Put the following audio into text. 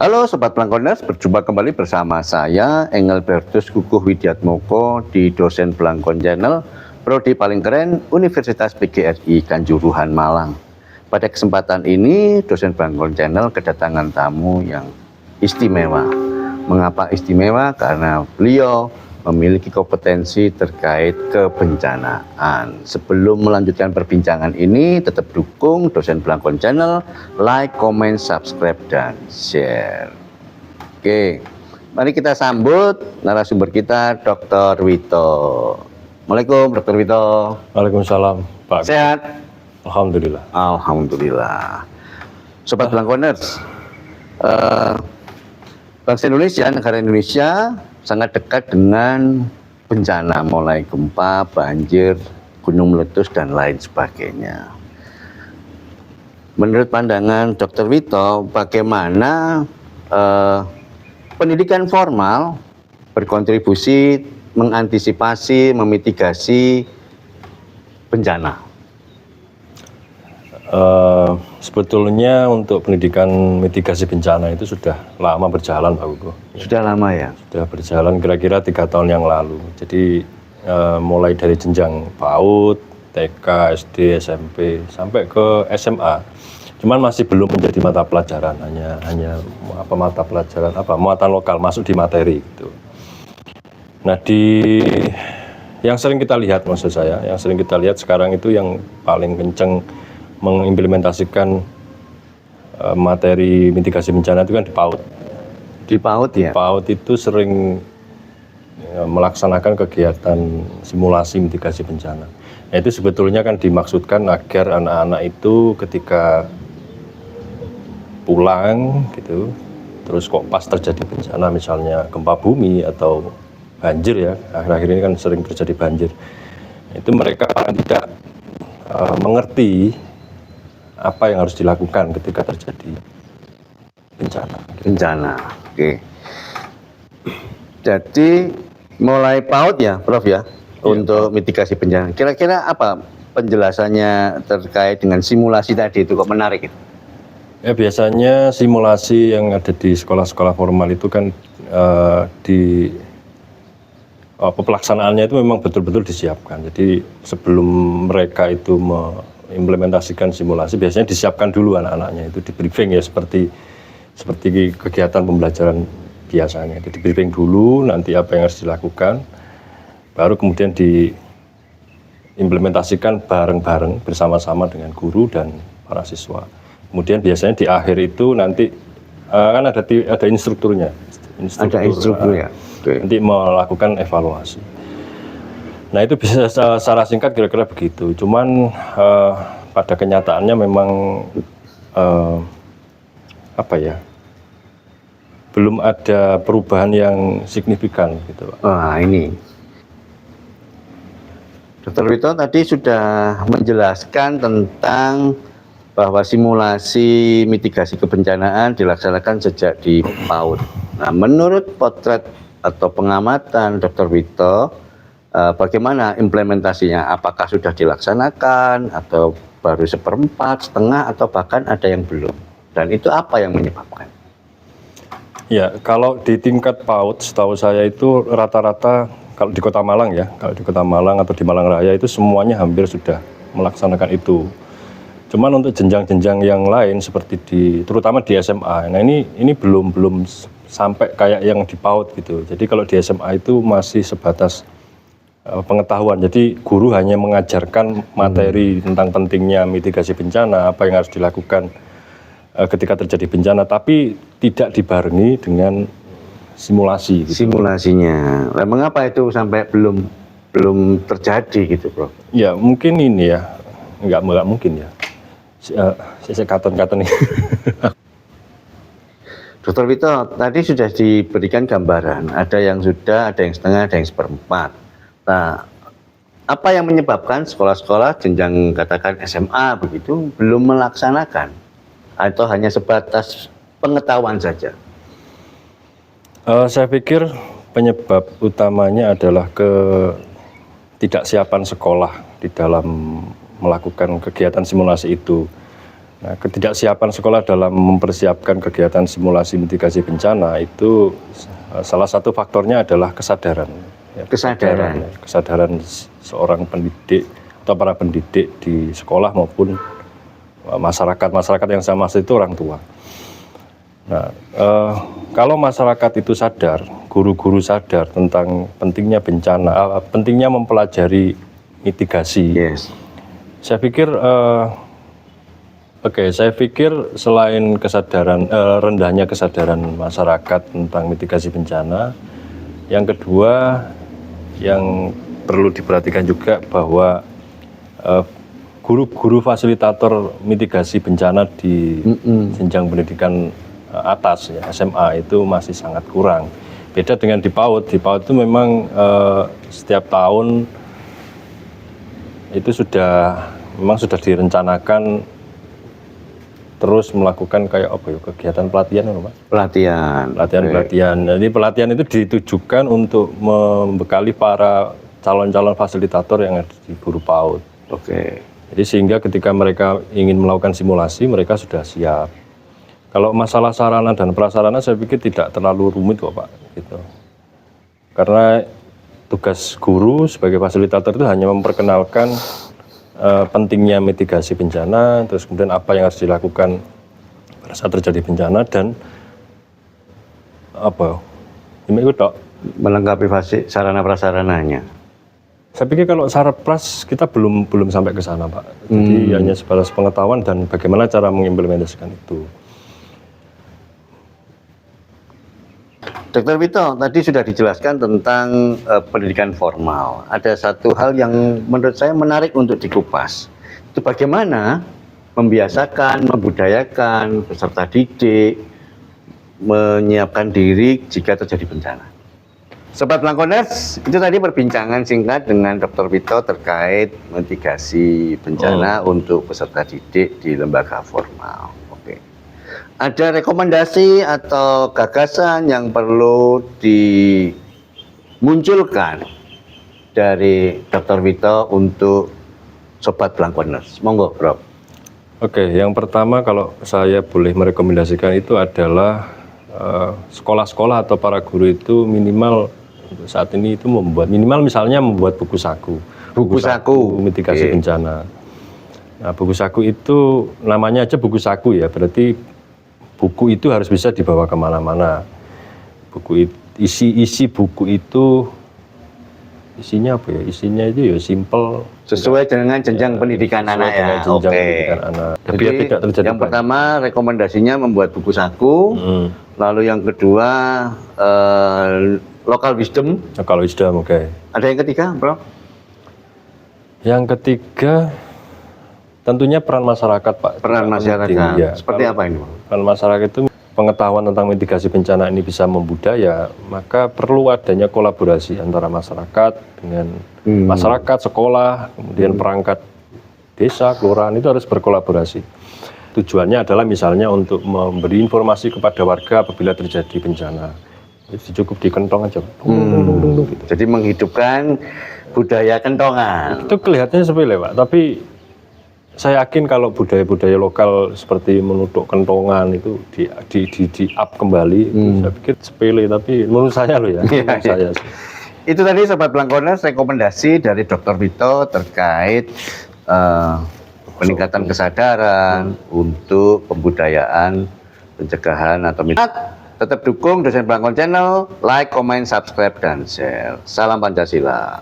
Halo Sobat Pelangkoners, berjumpa kembali bersama saya Engelbertus Kukuh Widiatmoko di Dosen Pelangkon Channel, Prodi Paling Keren Universitas PGRI Kanjuruhan Malang. Pada kesempatan ini, Dosen Pelangkon Channel kedatangan tamu yang istimewa. Mengapa istimewa? Karena beliau memiliki kompetensi terkait kebencanaan. Sebelum melanjutkan perbincangan ini, tetap dukung Dosen Pelangkon Channel, like, comment, subscribe, dan share. Oke, mari kita sambut narasumber kita, Dr. Wito. Assalamualaikum, Dr. Wito. Waalaikumsalam, Pak. Sehat? Alhamdulillah. Alhamdulillah. Sobat Pelangkoners, bangsa Indonesia, negara Indonesia sangat dekat dengan bencana, mulai gempa, banjir, gunung meletus, dan lain sebagainya. Menurut pandangan Dr. Wito, bagaimana pendidikan formal berkontribusi mengantisipasi, memitigasi bencana? Sebetulnya untuk pendidikan mitigasi bencana itu sudah lama berjalan, Pak Kukuh. Sudah lama ya? Sudah berjalan kira-kira 3 tahun yang lalu. Jadi mulai dari jenjang PAUD, TK, SD, SMP, sampai ke SMA. Cuman masih belum menjadi mata pelajaran, hanya mata pelajaran muatan lokal masuk di materi gitu. Nah, yang sering kita lihat, maksud saya, yang sering kita lihat sekarang itu yang paling kenceng mengimplementasikan materi mitigasi bencana itu kan di PAUD. Di PAUD ya? PAUD itu sering melaksanakan kegiatan simulasi mitigasi bencana. Nah, itu sebetulnya kan dimaksudkan agar anak-anak itu ketika pulang gitu, terus kok pas terjadi bencana misalnya gempa bumi atau banjir ya, akhir-akhir ini kan sering terjadi banjir, itu mereka paling tidak mengerti apa yang harus dilakukan ketika terjadi bencana. Oke. Jadi mulai PAUD ya, Prof ya, untuk mitigasi bencana. Kira-kira apa penjelasannya terkait dengan simulasi tadi itu, kok menarik itu? Ya, biasanya simulasi yang ada di sekolah-sekolah formal itu kan pelaksanaannya itu memang betul-betul disiapkan. Jadi sebelum mereka itu mengimplementasikan simulasi, biasanya disiapkan dulu anak-anaknya itu, di briefing ya, seperti kegiatan pembelajaran biasanya. Itu di briefing dulu, nanti apa yang harus dilakukan, baru kemudian diimplementasikan bareng-bareng bersama-sama dengan guru dan para siswa. Kemudian biasanya di akhir itu nanti kan ada instrukturnya. Ada instruktur ya. Nanti melakukan evaluasi. Nah, itu bisa secara singkat kira-kira begitu. Cuman pada kenyataannya memang belum ada perubahan yang signifikan gitu, Pak. Wah, ini Dr. Wito tadi sudah menjelaskan tentang bahwa simulasi mitigasi kebencanaan dilaksanakan sejak di PAUD. Nah, menurut potret atau pengamatan Dr. Wito, bagaimana implementasinya? Apakah sudah dilaksanakan atau baru 1/4, setengah, atau bahkan ada yang belum? Dan itu apa yang menyebabkan? Ya, kalau di tingkat PAUD, setahu saya itu rata-rata kalau di Kota Malang ya, kalau di Kota Malang atau di Malang Raya itu semuanya hampir sudah melaksanakan itu. Cuman untuk jenjang-jenjang yang lain seperti terutama di SMA, nah ini belum sampai kayak yang di PAUD gitu. Jadi kalau di SMA itu masih sebatas pengetahuan. Jadi guru hanya mengajarkan materi tentang pentingnya mitigasi bencana, apa yang harus dilakukan ketika terjadi bencana, tapi tidak dibarengi dengan simulasi. Gitu. Simulasinya. Nah, mengapa itu sampai belum terjadi gitu, Prof? Ya mungkin ini ya, nggak mungkin ya. Saya katon-katon nih. Dr. Wito, tadi sudah diberikan gambaran, ada yang sudah, ada yang setengah, ada yang 1/4. Nah, apa yang menyebabkan sekolah-sekolah jenjang katakan SMA begitu belum melaksanakan atau hanya sebatas pengetahuan saja? Saya pikir penyebab utamanya adalah ketidaksiapan sekolah di dalam melakukan kegiatan simulasi itu. Nah, ketidaksiapan sekolah dalam mempersiapkan kegiatan simulasi mitigasi bencana itu salah satu faktornya adalah kesadaran. Ya, kesadaran seorang pendidik atau para pendidik di sekolah maupun masyarakat yang saya maksud itu orang tua. Nah, kalau masyarakat itu sadar, guru-guru sadar tentang pentingnya bencana, pentingnya mempelajari mitigasi. Yes. Saya pikir selain kesadaran rendahnya kesadaran masyarakat tentang mitigasi bencana, yang kedua yang perlu diperhatikan juga bahwa guru-guru fasilitator mitigasi bencana di jenjang pendidikan atas ya, SMA itu masih sangat kurang. Beda dengan di PAUD. Di PAUD itu memang setiap tahun itu sudah direncanakan terus melakukan kayak apa ya, kegiatan pelatihan loh, Pak. Pelatihan. Jadi pelatihan itu ditujukan untuk membekali para calon-calon fasilitator yang ada di guru PAUD. Jadi sehingga ketika mereka ingin melakukan simulasi, mereka sudah siap. Kalau masalah sarana dan prasarana saya pikir tidak terlalu rumit kok Pak. Gitu. Karena tugas guru sebagai fasilitator itu hanya memperkenalkan pentingnya mitigasi bencana, terus kemudian apa yang harus dilakukan pada saat terjadi bencana dan melengkapi sarana prasarananya. Saya pikir kalau sarpras kita belum sampai ke sana Pak. Jadi hanya sebatas pengetahuan dan bagaimana cara mengimplementasikan itu. Dr. Vito, tadi sudah dijelaskan tentang pendidikan formal. Ada satu hal yang menurut saya menarik untuk dikupas. Itu bagaimana membiasakan, membudayakan peserta didik, menyiapkan diri jika terjadi bencana. Sobat Blangkoners, itu tadi perbincangan singkat dengan Dr. Vito terkait mitigasi bencana untuk peserta didik di lembaga formal. Ada rekomendasi atau gagasan yang perlu dimunculkan dari Dr. Vito untuk Sobat Blangkoners? Monggo, Bro. Yang pertama kalau saya boleh merekomendasikan itu adalah sekolah-sekolah atau para guru itu minimal saat ini itu misalnya membuat buku saku mitigasi bencana. Nah, buku saku itu namanya aja buku saku ya, berarti buku itu harus bisa dibawa kemana-mana. Isi buku itu isinya apa ya? Isinya itu ya simple. Sesuai dengan jenjang pendidikan anak ya. Tapi ya tidak terjadi. Yang pertama rekomendasinya membuat buku saku. Lalu yang kedua local wisdom. Ada yang ketiga, Bro? Yang ketiga tentunya peran masyarakat, Pak. Peran masyarakat. Ya. Seperti apa ini, Pak? Peran masyarakat itu pengetahuan tentang mitigasi bencana ini bisa membudaya, maka perlu adanya kolaborasi antara masyarakat dengan masyarakat, sekolah, kemudian perangkat desa, kelurahan itu harus berkolaborasi. Tujuannya adalah misalnya untuk memberi informasi kepada warga apabila terjadi bencana. Itu cukup di kentong aja. Gitu. Jadi menghidupkan budaya kentongan. Itu kelihatannya sepele, Pak, tapi saya yakin kalau budaya-budaya lokal seperti menutup kentongan itu di up kembali, saya pikir sepele, tapi menurut saya loh ya. Saya sih. Itu tadi Sobat Blangkoners rekomendasi dari Dr. Vito terkait peningkatan kesadaran untuk pembudayaan, pencegahan atau tetap dukung Dosen Blangkon Channel, like, comment, subscribe, dan share. Salam Pancasila.